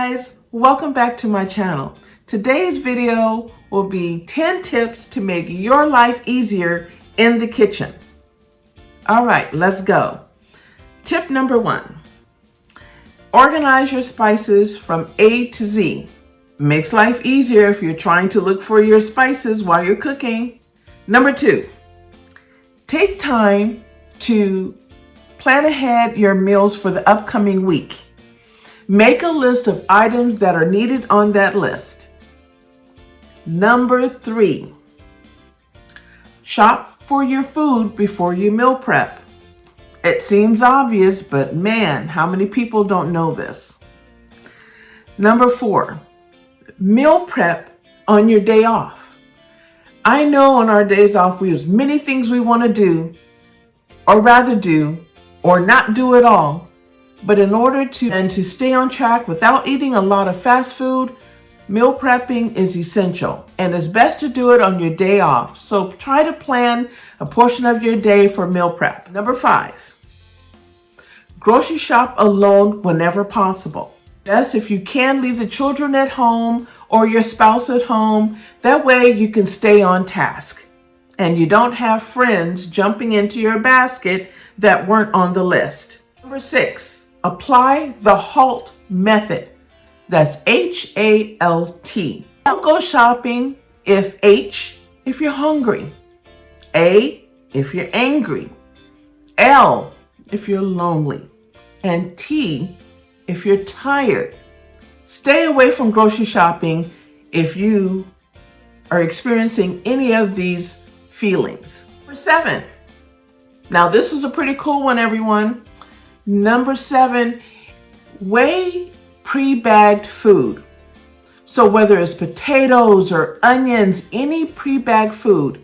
guys, welcome back to my channel. Today's video will be 10 tips to make your life easier in the kitchen. All right, let's go. Tip number 1. Organize your spices from A to Z. Makes life easier if you're trying to look for your spices while you're cooking. Number 2. Take time to plan ahead your meals for the upcoming week. Make a list of items that are needed on that list. Number 3. Shop for your food before you meal prep. It seems obvious, but man, how many people don't know this? Number 4. Meal prep on your day off. I know on our days off we have many things we want to do, or rather do, or not do at all. But in order to stay on track without eating a lot of fast food, meal prepping is essential, and it's best to do it on your day off. So try to plan a portion of your day for meal prep. Number 5, grocery shop alone whenever possible. Yes, if you can, leave the children at home or your spouse at home. That way you can stay on task and you don't have friends jumping into your basket that weren't on the list. Number 6, apply the H.A.L.T method. That's H.A.L.T. Don't go shopping if you're hungry, A, if you're angry, L, if you're lonely, and T, if you're tired. Stay away from grocery shopping if you are experiencing any of these feelings. Number 7. Now this is a pretty cool one, everyone. Number 7, weigh pre-bagged food. So whether it's potatoes or onions, any pre-bagged food,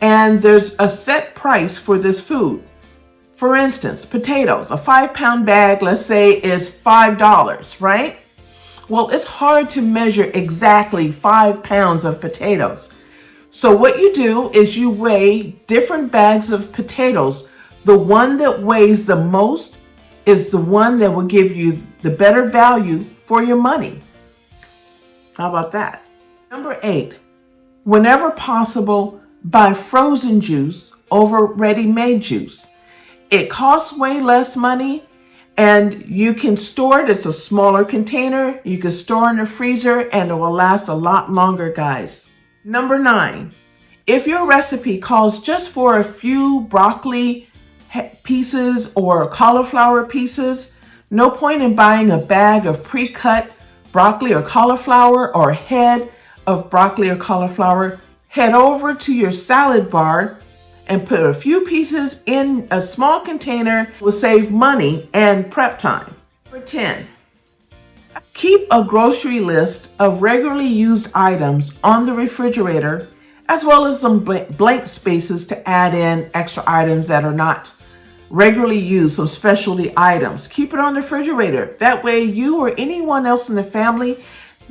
and there's a set price for this food. For instance, potatoes, a 5-pound bag, let's say, is $5, right? Well, it's hard to measure exactly 5 pounds of potatoes. So what you do is you weigh different bags of potatoes. The one that weighs the most is the one that will give you the better value for your money. How about that? Number 8, whenever possible, buy frozen juice over ready-made juice. It costs way less money and you can store it. It's a smaller container. You can store in the freezer and it will last a lot longer, guys. Number 9, if your recipe calls just for a few broccoli pieces or cauliflower pieces, no point in buying a bag of pre-cut broccoli or cauliflower or a head of broccoli or cauliflower. Head over to your salad bar and put a few pieces in a small container. Will save money and prep time. Number 10, keep a grocery list of regularly used items on the refrigerator, as well as some blank spaces to add in extra items that are not regularly used, some specialty items. Keep it on the refrigerator. That way you or anyone else in the family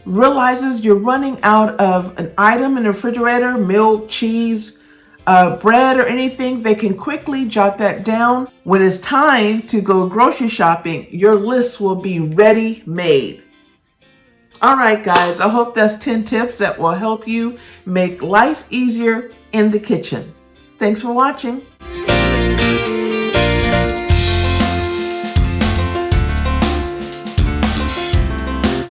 realizes you're running out of an item in the refrigerator, milk, cheese, bread, or anything. They can quickly jot that down. When it's time to go grocery shopping, your list will be ready made. All right, guys, I hope that's 10 tips that will help you make life easier in the kitchen. Thanks for watching.